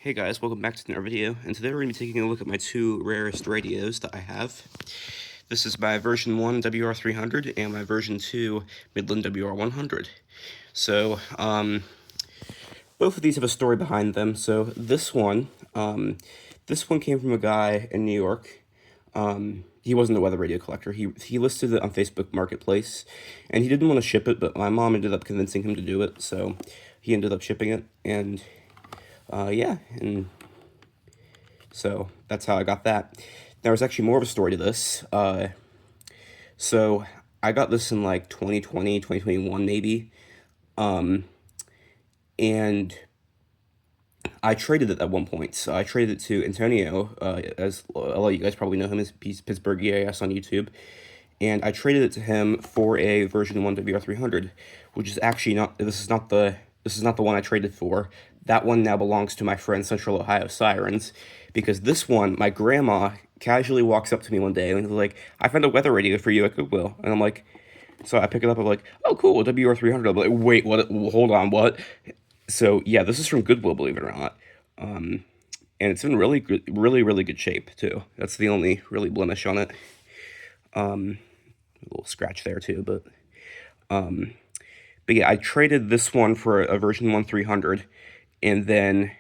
Hey guys, welcome back to another video, and today we're going to be taking a look at my two rarest radios that I have. This is my version 1 WR-300 and my version 2 Midland WR-100. So, both of these have a story behind them. So this one came from a guy in New York. He wasn't a weather radio collector. He listed it on Facebook Marketplace, and he didn't want to ship it, but my mom ended up convincing him to do it, so he ended up shipping it, and yeah, and so that's how I got that. There was actually more of a story to this. So I got this in like 2020, 2021 maybe, and I traded it at one point. So I traded it to Antonio, as a lot of you guys probably know him as Pittsburgh EAS on YouTube, and I traded it to him for a version 1 WR-300, which is actually not. This is not the one I traded for. That one now belongs to my friend Central Ohio Sirens, because this one, my grandma casually walks up to me one day and is like, "I found a weather radio for you at Goodwill," and I'm like, so I pick it up. I'm like, "Oh, cool, WR-300." I'm like, "Wait, what? Hold on, what?" So yeah, this is from Goodwill, believe it or not, and it's in really good, really good shape too. That's the only really blemish on it. A little scratch there too, but yeah, I traded this one for a version 1 300, and then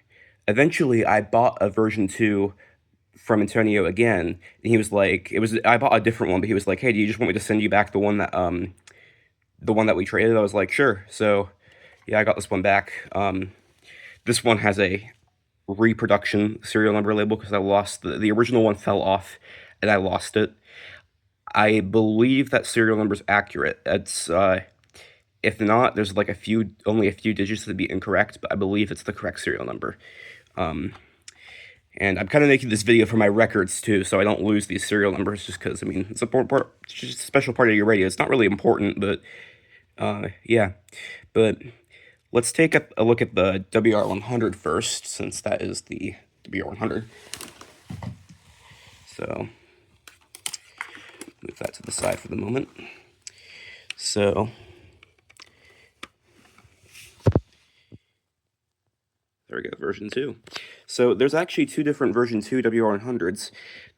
eventually I bought a version 2 from Antonio again, and he was like, I bought a different one, but he was like, "Hey, do you just want me to send you back the one that we traded?" I was like, "Sure." So yeah, I got this one back. This one has a reproduction serial number label because I lost the original one fell off, and I lost it. I believe that serial number is accurate. It's if not, there's like only a few digits that'd be incorrect, but I believe it's the correct serial number. And I'm kind of making this video for my records too, so I don't lose these serial numbers, just because, I mean, it's just a special part of your radio. It's not really important, but yeah. But let's take a look at the WR-100 first, since that is the WR-100. So move that to the side for the moment. So there we go, version 2. So there's actually two different version 2 WR-100s.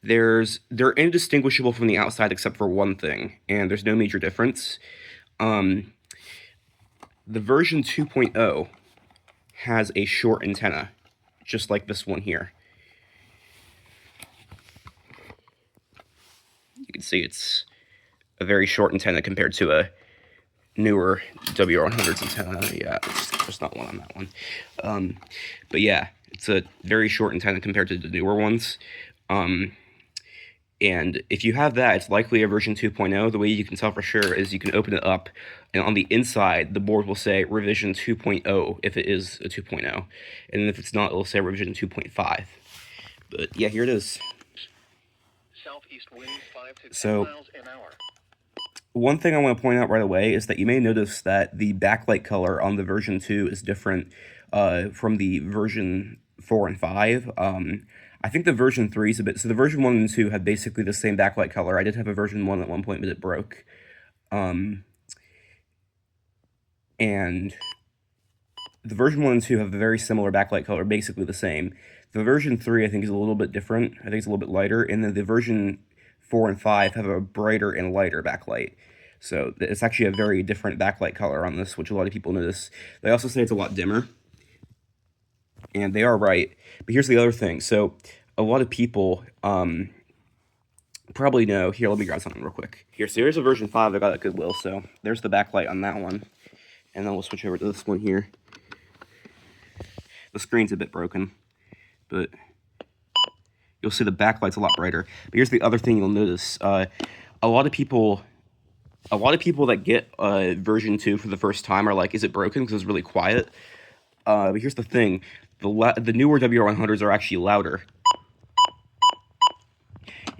They're indistinguishable from the outside except for one thing, and there's no major difference. The version 2.0 has a short antenna, just like this one here. You can see it's a very short antenna compared to a newer WR-100's antenna. Yeah, there's not one on that one. But yeah, it's a very short antenna compared to the newer ones. And if you have that, it's likely a version 2.0. The way you can tell for sure is you can open it up, and on the inside, the board will say revision 2.0 if it is a 2.0. And if it's not, it'll say revision 2.5. But yeah, here it is. Southeast wind 5 to 10 So, miles an hour. One thing I want to point out right away is that you may notice that the backlight color on the version 2 is different from the version 4 and 5. I think the version 3 is a bit... So the version 1 and 2 had basically the same backlight color. I did have a version 1 at one point, but it broke. And the version 1 and 2 have a very similar backlight color, basically the same. The version 3, I think, is a little bit different. I think it's a little bit lighter. And then the version 4 and 5 have a brighter and lighter backlight. So it's actually a very different backlight color on this, which a lot of people notice. They also say it's a lot dimmer. And they are right. But here's the other thing. So a lot of people probably know... Here, let me grab something real quick. Here, so here's a version 5 I got at Goodwill. So there's the backlight on that one. And then we'll switch over to this one here. The screen's a bit broken, but you'll see the backlight's a lot brighter. But here's the other thing you'll notice. A lot of people that get version 2 for the first time are like, "Is it broken?" because it's really quiet. But here's the thing. The newer WR-100s are actually louder.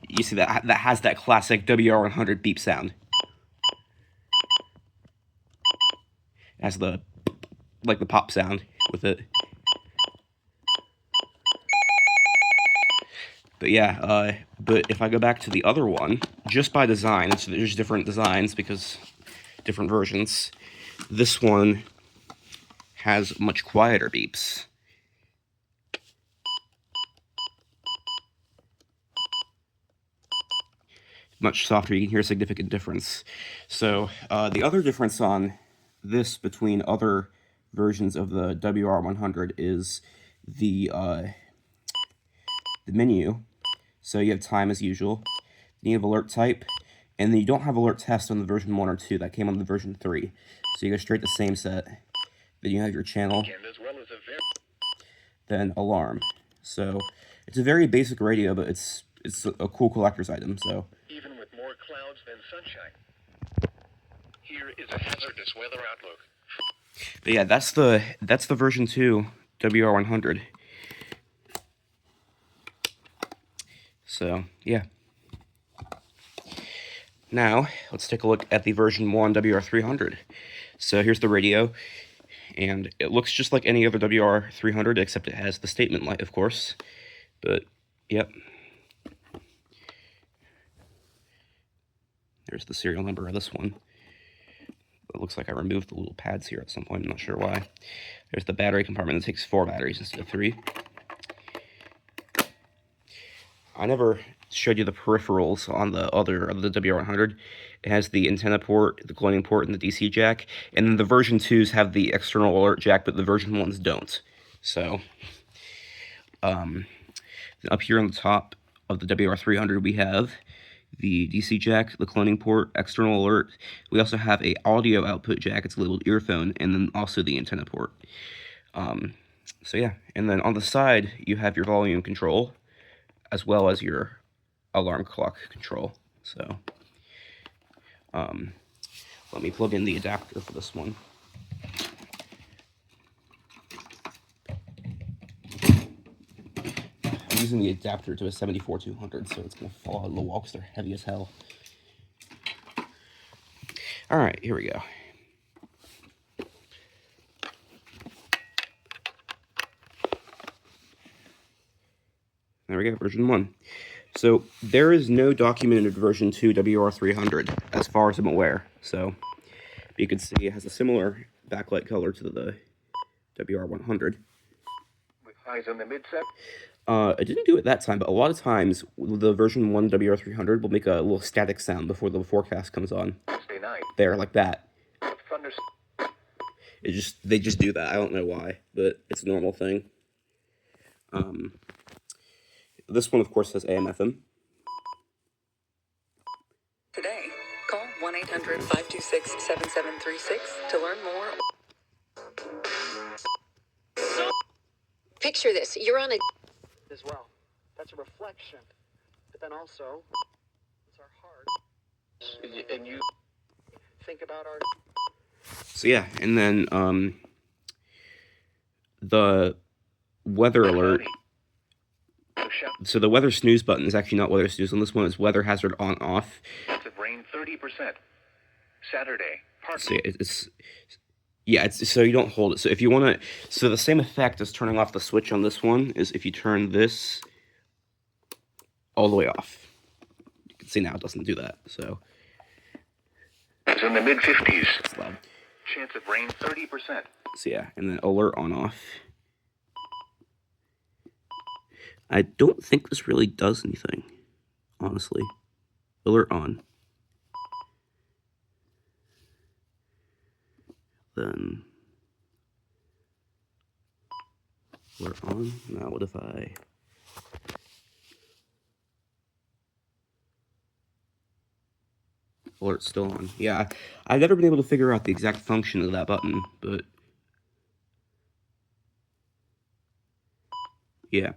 You see that has that classic WR-100 beep sound. It has the pop sound with it. But yeah, but if I go back to the other one, just by design, there's different designs because different versions. This one has much quieter beeps. much softer. You can hear a significant difference. So the other difference on this between other versions of the WR-100 is the menu. So you have time as usual. Then you have alert type, and then you don't have alert test on the version 1 or 2. That came on the version 3. So you go straight to same set. Then you have your channel, as well as a then alarm. So it's a very basic radio, but it's a cool collector's item. So even with more clouds than sunshine. Here is a hazardous weather outlook. but yeah, that's the version 2 WR-100. So yeah. Now let's take a look at the version 1 WR-300. So here's the radio, and it looks just like any other WR-300 except it has the statement light, of course. But yep. There's the serial number of this one. It looks like I removed the little pads here at some point. I'm not sure why. There's the battery compartment that takes 4 batteries instead of 3. I never showed you the peripherals on the WR-100. It has the antenna port, the cloning port, and the DC jack. And then the version 2s have the external alert jack, but the version 1s don't. So, up here on the top of the WR-300, we have the DC jack, the cloning port, external alert. We also have a audio output jack. It's labeled earphone, and then also the antenna port. So yeah, and then on the side, you have your volume control, as well as your alarm clock control. So, let me plug in the adapter for this one. I'm using the adapter to a 74-200, so it's going to fall out of the wall because they're heavy as hell. Alright, here we go. There we go, version 1. So, there is no documented version 2 WR-300, as far as I'm aware. So, you can see it has a similar backlight color to the WR-100. With highs in the mid-set. I didn't do it that time, but a lot of times, the version 1 WR-300 will make a little static sound before the forecast comes on. Wednesday night. There, like that. Thunder. They just do that. I don't know why, but it's a normal thing. This one, of course, has AM/FM. Today, call 1-800-526-7736 to learn more. Picture this. You're on a... as well. That's a reflection. But then also, it's our heart. And you Think about our... So yeah, and then the weather alert. So the weather snooze button is actually not weather snooze on this one. It's weather hazard on off. Chance of rain 30%. Saturday. So yeah, it's so you don't hold it. So if you want to, so the same effect as turning off the switch on this one is if you turn this all the way off. You can see now it doesn't do that. So It's in the mid-50s. it's loud. Chance of rain 30%. So yeah, and then alert on off. I don't think this really does anything, honestly. Alert on. Then alert on. Now what if I... Alert's still on. Yeah, I've never been able to figure out the exact function of that button, but... yeah.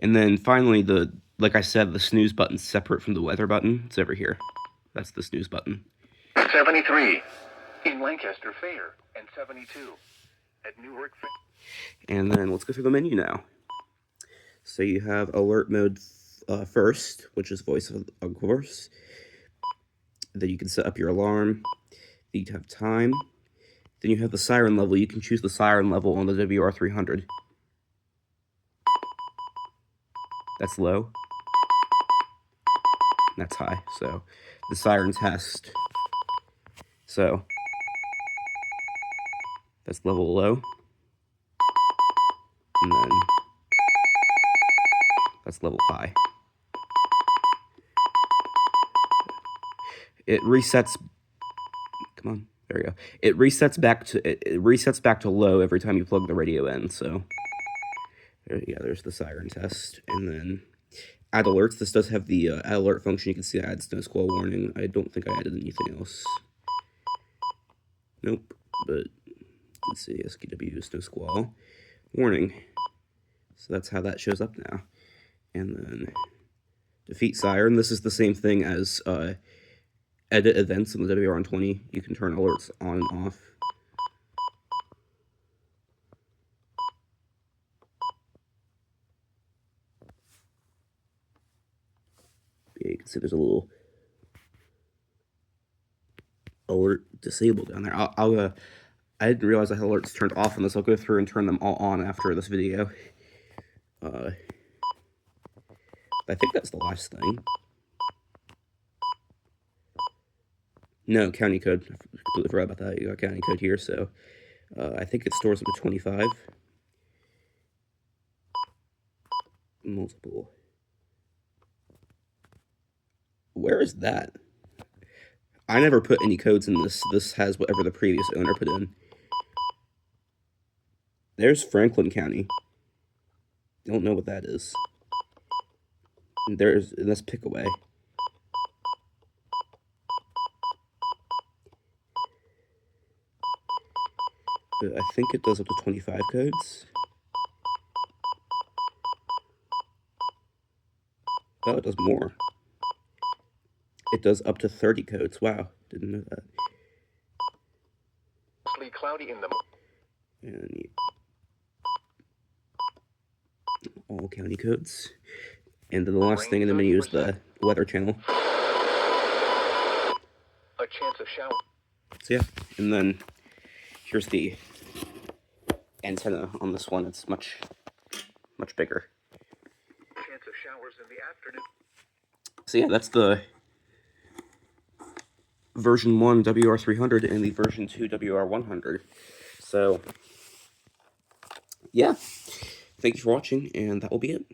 And then finally, like I said, the snooze button's separate from the weather button. It's over here. That's the snooze button. 73 in Lancaster Fair and 72 at Newark Fair. And then let's go through the menu now. So you have alert mode first, which is voice of course. Then you can set up your alarm. Then you have time. Then you have the siren level. You can choose the siren level on the WR-300. That's low. That's high. So the siren test. So that's level low. And then that's level high. it resets. Come on, there we go. It resets back to low every time you plug the radio in. So yeah, there's the siren test, and then add alerts. This does have the add alert function. You can see I add snow squall warning. I don't think I added anything else. Nope, but let's see, SKW snow squall warning. So that's how that shows up now. And then defeat siren. This is the same thing as edit events in the WR-120. You can turn alerts on and off. Yeah, you can see there's a little alert disabled down there. I didn't realize I had alerts turned off on this. I'll go through and turn them all on after this video. I think that's the last thing. No, county code. I completely forgot about that. You got county code here, so I think it stores up to 25. Multiple. Where is that? I never put any codes in this. This has whatever the previous owner put in. There's Franklin County. Don't know what that is. And that's Pickaway. But I think it does up to 25 codes. Oh, it does more. It does up to 30 codes. Wow, didn't know that. Mostly cloudy in the And all county codes. And then the last thing in the menu is the weather channel. A chance of shower. So yeah, and then here's the antenna on this one. It's much bigger. Chance of showers in the afternoon. So yeah, that's the version 1 WR-300 and the version 2 WR-100. So yeah, thank you for watching, and that will be it.